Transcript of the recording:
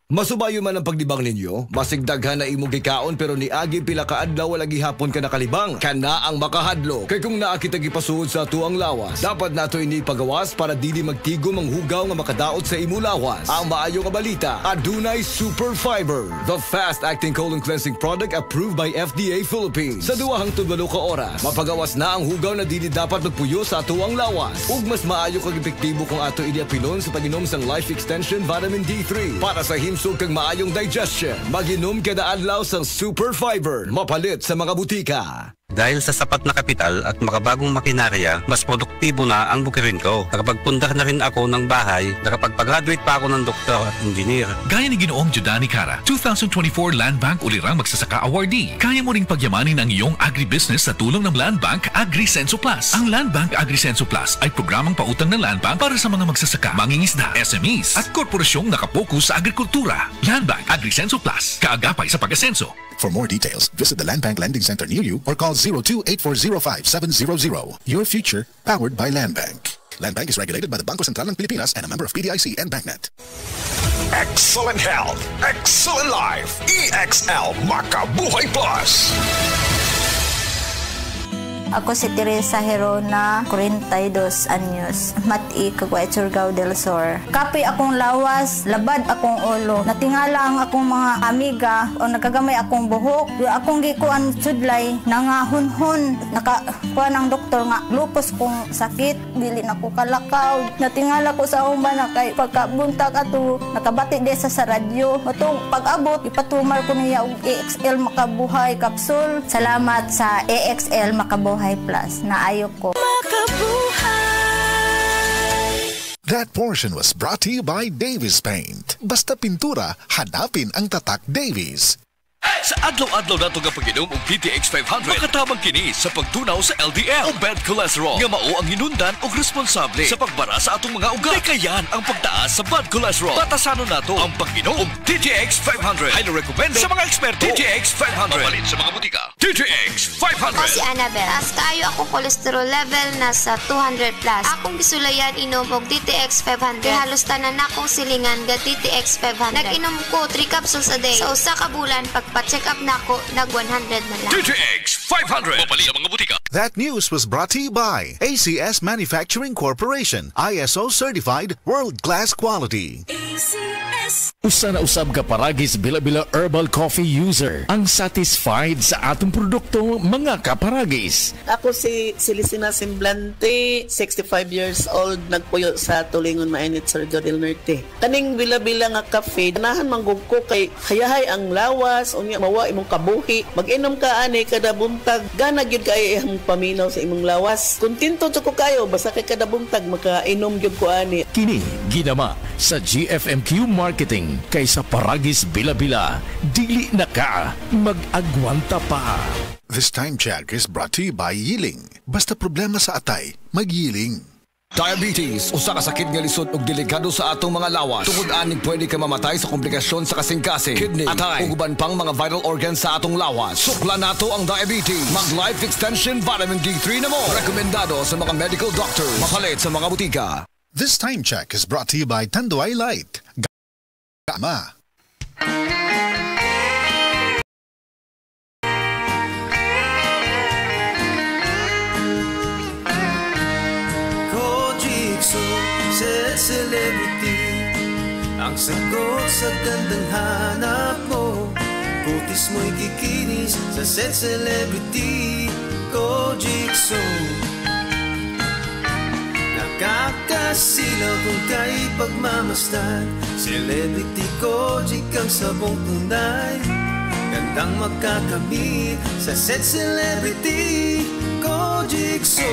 Masubayo man ang pagdibang ninyo, masigdaghan na imong gikaon pero ni agi pila ka adlaw wala gihapon ka nakalibang. Kana ang makahadlo. Kay kung naa kita gipasuod sa tuang lawas, dapat nato ini pagawas para dili magtigom ang hugaw nga makadaot sa imo lawas. Ang maayo nga balita, adunay Super Fiber, the fast-acting colon cleansing product approved by FDA Philippines. Sa 2-7 ka oras, mapagawas na ang hugaw na dili dapat magpuyo sa tuang lawas. Ug mas maayo kag epektibo kung ato idiapilon sa pag-inom sang Life Extension Vitamin D3 para sa himsog kag maayong digestion. Mag-inom kada adlaw sang Super Fiber, mapalit sa mga butika. Dahil sa sapat na kapital at makabagong makinarya, mas produktibo na ang bukirin ko. Nakapagpundar na rin ako ng bahay, nakapagpag-graduate pa ako ng doktor at engineer. Gaya ni Ginoong Judani Cara, 2024 Land Bank Ulirang Magsasaka Awardee. Kaya mo ring pagyamanin ang iyong agribusiness sa tulong ng Land Bank AgriSenso Plus. Ang Land Bank AgriSenso Plus ay programang pautang ng Land Bank para sa mga magsasaka, mangingisda, SMEs at korporasyong nakapokus sa agrikultura. Land Bank AgriSenso Plus, kaagapay sa pag-asenso. For more details, visit the Land Bank Lending Center near you or call 02-8405-700. Your future, powered by Land Bank. Land Bank is regulated by the Bangko Sentral ng Pilipinas and a member of PDIC and BancNet. Excellent health, excellent life. EXL Makabuhay Plus. Ako si Teresa Herona, 42 anyos, mati kagway Surigao del Sur. Kapi akong lawas, labad akong ulo. Natingala ang akong mga amiga o nakagamay akong buhok. Akong gikuan sudlay, nangahunhon. Nakakuha ng doktor nga, lupus kong sakit, dili na ko kalakaw. Natingala ko sa umba na kay pagkabuntag ato, nakabati desa sa radyo. Matong pag-abot, ipatumar ko niya og EXL Makabuhay Capsule. Salamat sa EXL Makabuhay Plus na ayok ko. That portion was brought to you by Davis Paint. Basta pintura, hanapin ang tatak Davis. Sa adlaw-adlaw nato nga pag-inom og DTX 500, makatabang kini sa pagtunaw sa LDL o bad cholesterol nga mao ang hinundan og responsable sa pagbara sa atong mga ugat. Kayan ang pagtaas sa bad cholesterol. Batasanon nato ang pag-inom og DTX 500. Highly recommended sa mga eksperto. DTX 500. Mapalit sa mga butika. DTX 500. Ako si Annabel. As kaayo ako cholesterol level nasa 200 plus. Akong gisulayan inom og DTX 500. Halos tanan akong silingan ga DTX 500. Nag-inom ko 3 capsules a day. Sa usa ka bulan pagpa-check up na ako, nag-100 na lang. DTX 500. Mapalit sa mga butika. That news was brought to you by ACS Manufacturing Corporation. ISO certified, world-class quality. ACS. Usa na usab ka paragis Bila-Bila Herbal Coffee user ang satisfied sa atong produkto, mga kaparagis. Ako si Celicina Semblante, 65 years old, nagpuyo sa Tulingon Mainit, Surigao del Norte. Kaning Bila-Bila nga cafe, ganahan manggug ko kay hayahay ang lawas, unya mawa imong kabuhi. Mag-inom ka ani kada buntag, gana gyud kay imong paminaw sa imong lawas. Kontento ko kayo basta kay kada buntag makainom gyud ko ani. Kini ginama sa GFMQ Marketing kaysa paragis Bila-Bila, dili na ka mag-agwanta pa. This time check is brought to you by Yiling. Basta problema sa atay, mag-Yiling. Diabetes, usa ka sakit nga lisod ug delikado sa atong mga lawas. Tungod aning pwede ka mamatay sa komplikasyon sa kasing-kasing, kidney, atay, ug uban pang mga vital organs sa atong lawas. Sukla nato ang diabetes. Mag Life Extension Vitamin D3 na mo. Rekomendado sa mga medical doctor. Mapalit sa mga butika. This time check is brought to you by Tanduay Light. Gama. Celebrity, ang sagot sa gandang hanap mo. Kutis mo'y kikinis sa set celebrity. Kojikso, nakakasilaw kung kay pagmamastan. Celebrity Kojik ang sabong tunay. Gandang magkakamit sa set celebrity. Kojikso.